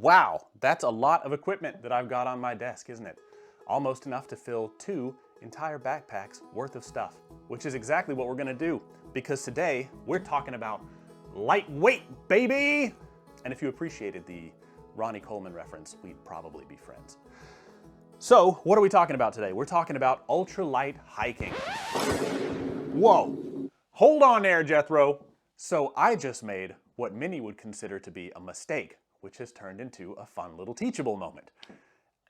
Wow, that's a lot of equipment that I've got on my desk, isn't it? Almost enough to fill 2 entire backpacks worth of stuff, which is exactly what we're gonna do, because today we're talking about lightweight, baby! And if you appreciated the Ronnie Coleman reference, we'd probably be friends. So, what are we talking about today? We're talking about ultralight hiking. Whoa, hold on there, Jethro. So I just made what many would consider to be a mistake, which has turned into a fun little teachable moment.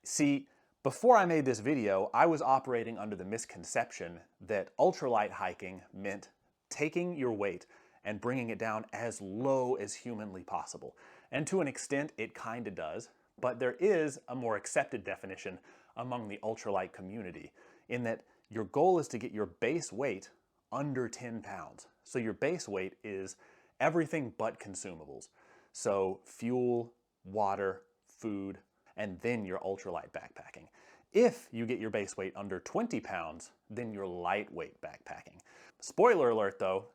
See, before I made this video, I was operating under the misconception that ultralight hiking meant taking your weight and bringing it down as low as humanly possible. And to an extent, it kinda does, but there is a more accepted definition among the ultralight community in that your goal is to get your base weight under 10 pounds. So your base weight is everything but consumables. So fuel, water, food, and then your ultralight backpacking. If you get your base weight under 20 pounds, then you're lightweight backpacking. Spoiler alert though,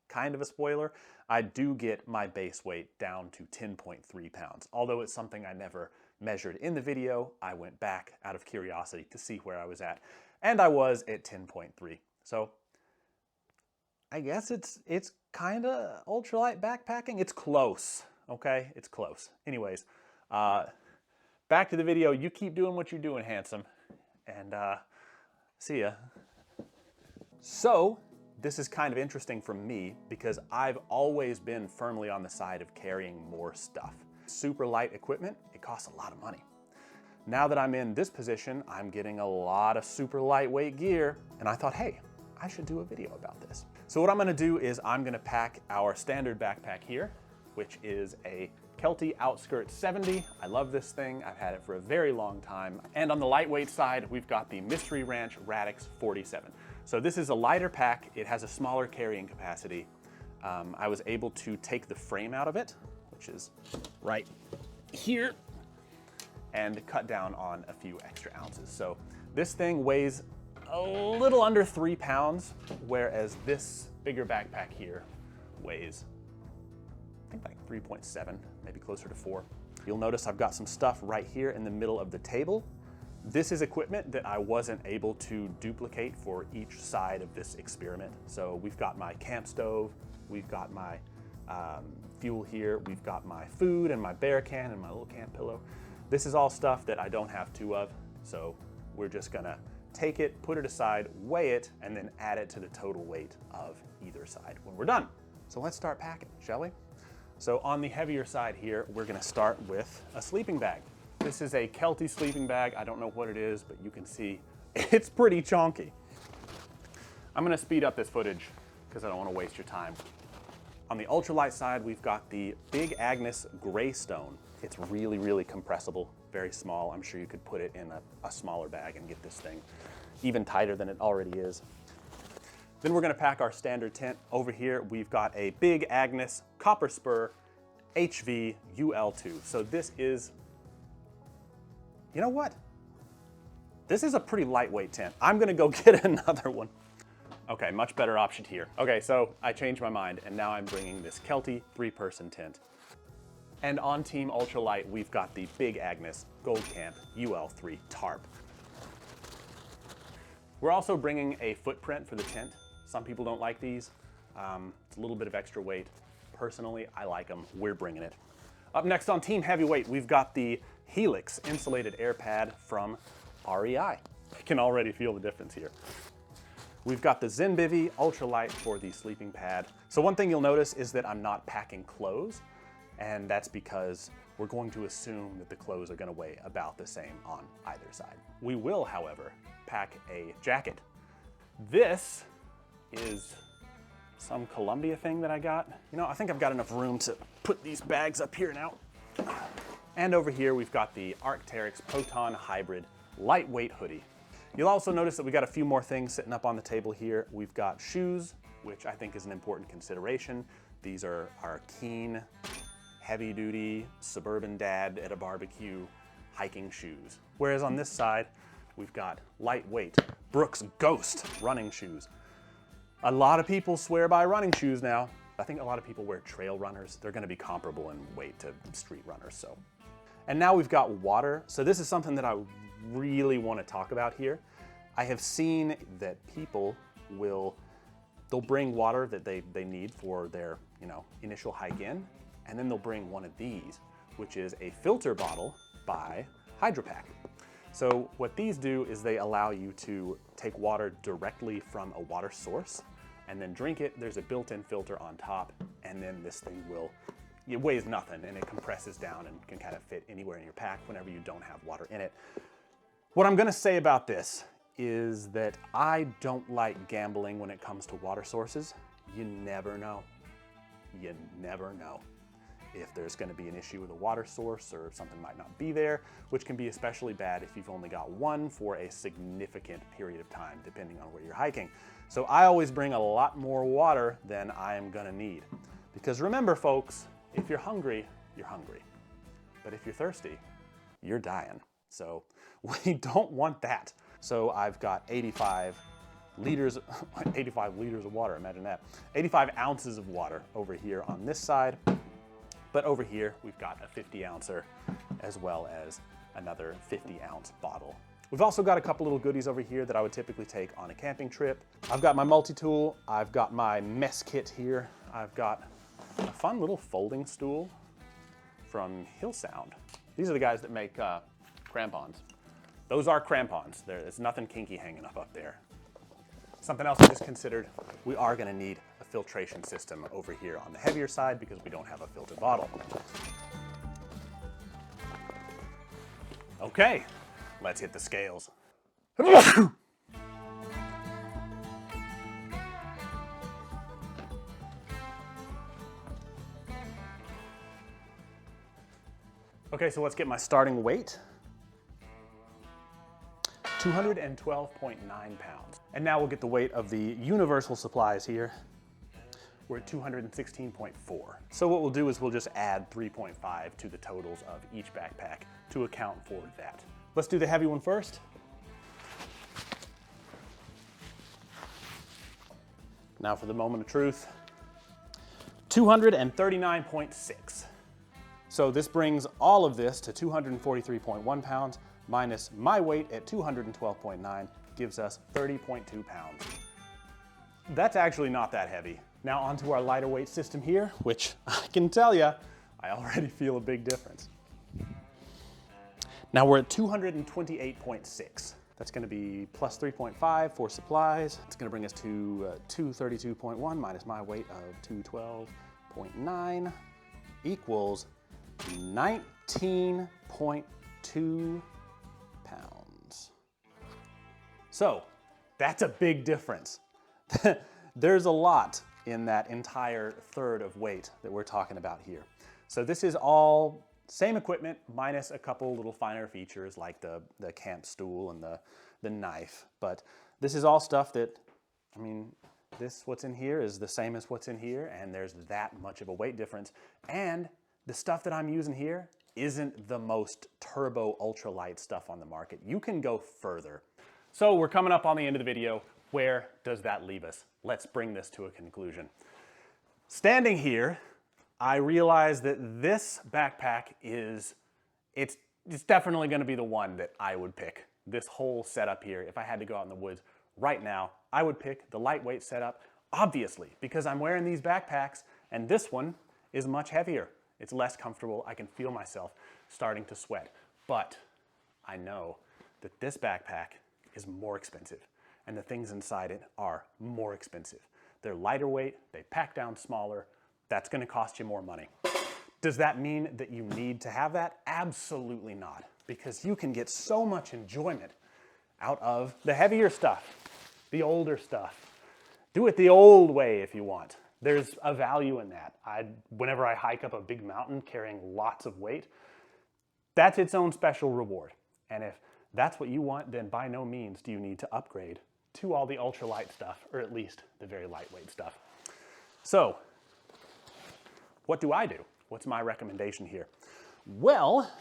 kind of a spoiler, I do get my base weight down to 10.3 pounds. Although it's something I never measured in the video, I went back out of curiosity to see where I was at, and I was at 10.3. So I guess it's kind of ultralight backpacking. It's close, okay? It's close. Anyways, back to the video. You keep doing what you're doing, handsome, and see ya. So this is kind of interesting for me because I've always been firmly on the side of carrying more stuff. Super light equipment, it costs a lot of money. Now that I'm in this position, I'm getting a lot of super lightweight gear, and I thought, hey, I should do a video about this. So what I'm gonna do is I'm gonna pack our standard backpack here, which is a Kelty Outskirts 70. I love this thing. I've had it for a very long time. And on the lightweight side, we've got the Mystery Ranch Radix 47. So this is a lighter pack. It has a smaller carrying capacity. I was able to take the frame out of it, which is right here, and cut down on a few extra ounces. So this thing weighs a little under 3 pounds, whereas this bigger backpack here weighs, I think like 3.7, maybe closer to 4. You'll notice I've got some stuff right here in the middle of the table. This is equipment that I wasn't able to duplicate for each side of this experiment. So we've got my camp stove, we've got my fuel here, we've got my food and my bear can and my little camp pillow. This is all stuff that I don't have 2 of, so we're just gonna take it, put it aside, weigh it, and then add it to the total weight of either side when we're done. So let's start packing, shall we? So on the heavier side here, we're gonna start with a sleeping bag. This is a Kelty sleeping bag. I don't know what it is, but you can see it's pretty chonky. I'm gonna speed up this footage because I don't wanna waste your time. On the ultralight side, we've got the Big Agnes Greystone. It's really, really compressible, very small. I'm sure you could put it in a smaller bag and get this thing even tighter than it already is. Then we're gonna pack our standard tent. Over here, we've got a Big Agnes Copper Spur HV UL2. So this is, you know what? This is a pretty lightweight tent. I'm gonna go get another one. Okay, much better option here. Okay, so I changed my mind and now I'm bringing this Kelty 3-person tent. And on Team Ultralight, we've got the Big Agnes Gold Camp UL3 tarp. We're also bringing a footprint for the tent. Some people don't like these. It's a little bit of extra weight. Personally, I like them. We're bringing it. Up next on Team Heavyweight, we've got the Helix insulated air pad from REI. I can already feel the difference here. We've got the Zenbivy Ultralight for the sleeping pad. So one thing you'll notice is that I'm not packing clothes, and that's because we're going to assume that the clothes are gonna weigh about the same on either side. We will, however, pack a jacket. This is some Columbia thing that I got. You know, I think I've got enough room to put these bags up here now. And over here, we've got the Arc'teryx Proton Hybrid lightweight hoodie. You'll also notice that we got a few more things sitting up on the table here. We've got shoes, which I think is an important consideration. These are our Keen heavy-duty suburban dad at a barbecue hiking shoes. Whereas on this side, we've got lightweight Brooks Ghost running shoes. A lot of people swear by running shoes now. I think a lot of people wear trail runners. They're gonna be comparable in weight to street runners, so. And now we've got water. So this is something that I really wanna talk about here. I have seen that people they'll bring water that they need for their, initial hike in, and then they'll bring one of these, which is a filter bottle by Hydro Pack. So what these do is they allow you to take water directly from a water source and then drink it. There's a built-in filter on top, and then this thing it weighs nothing and it compresses down and can kind of fit anywhere in your pack whenever you don't have water in it. What I'm gonna say about this is that I don't like gambling when it comes to water sources. You never know. You never know if there's gonna be an issue with a water source or something might not be there, which can be especially bad if you've only got one for a significant period of time, depending on where you're hiking. So I always bring a lot more water than I am gonna need. Because remember, folks, if you're hungry, you're hungry. But if you're thirsty, you're dying. So we don't want that. So I've got 85 liters of water, imagine that. 85 ounces of water over here on this side. But over here, we've got a 50-ouncer as well as another 50-ounce bottle. We've also got a couple little goodies over here that I would typically take on a camping trip. I've got my multi-tool, I've got my mess kit here, I've got a fun little folding stool from Hillsound. These are the guys that make crampons. Those are crampons. There's nothing kinky hanging up there. Something else I just considered, we are gonna need a filtration system over here on the heavier side because we don't have a filter bottle. Okay, let's hit the scales. Okay, so let's get my starting weight. 212.9 pounds. And now we'll get the weight of the universal supplies here. We're at 216.4. So what we'll do is we'll just add 3.5 to the totals of each backpack to account for that. Let's do the heavy one first. Now for the moment of truth. 239.6. So this brings all of this to 243.1 pounds minus my weight at 212.9 gives us 30.2 pounds. That's actually not that heavy. Now onto our lighter weight system here, which I can tell you, I already feel a big difference. Now we're at 228.6. That's gonna be plus 3.5 for supplies. It's gonna bring us to 232.1 minus my weight of 212.9 equals 19.2 pounds. So that's a big difference. There's a lot in that entire third of weight that we're talking about here. So this is all same equipment minus a couple little finer features like the camp stool and the knife. But this is all stuff that, what's in here is the same as what's in here, and there's that much of a weight difference. And the stuff that I'm using here isn't the most turbo ultralight stuff on the market. You can go further. So we're coming up on the end of the video. Where does that leave us? Let's bring this to a conclusion. Standing here, I realize that this backpack it's definitely gonna be the one that I would pick. This whole setup here, if I had to go out in the woods right now, I would pick the lightweight setup, obviously, because I'm wearing these backpacks and this one is much heavier. It's less comfortable. I can feel myself starting to sweat. But I know that this backpack is more expensive and the things inside it are more expensive. They're lighter weight, they pack down smaller. That's gonna cost you more money. Does that mean that you need to have that? Absolutely not, because you can get so much enjoyment out of the heavier stuff, the older stuff. Do it the old way if you want. There's a value in that. Whenever I hike up a big mountain carrying lots of weight, that's its own special reward. And if that's what you want, then by no means do you need to upgrade to all the ultralight stuff, or at least the very lightweight stuff. So, what do I do? What's my recommendation here? Well,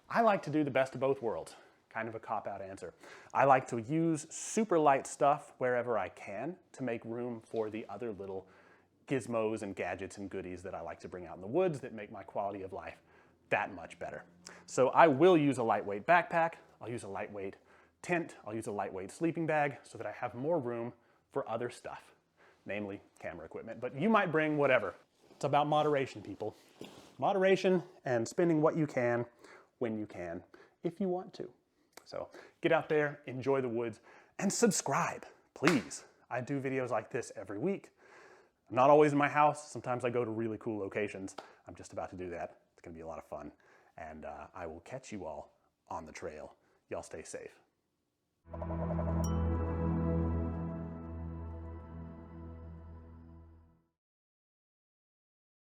I like to do the best of both worlds. Kind of a cop-out answer. I like to use super light stuff wherever I can to make room for the other little gizmos and gadgets and goodies that I like to bring out in the woods that make my quality of life that much better. So I will use a lightweight backpack, I'll use a lightweight tent, I'll use a lightweight sleeping bag so that I have more room for other stuff, namely camera equipment. But you might bring whatever. It's about moderation, people. Moderation and spending what you can when you can, if you want to. So get out there, enjoy the woods, and subscribe, please. I do videos like this every week. I'm not always in my house. Sometimes I go to really cool locations. I'm just about to do that. It's gonna be a lot of fun. And I will catch you all on the trail. Y'all stay safe.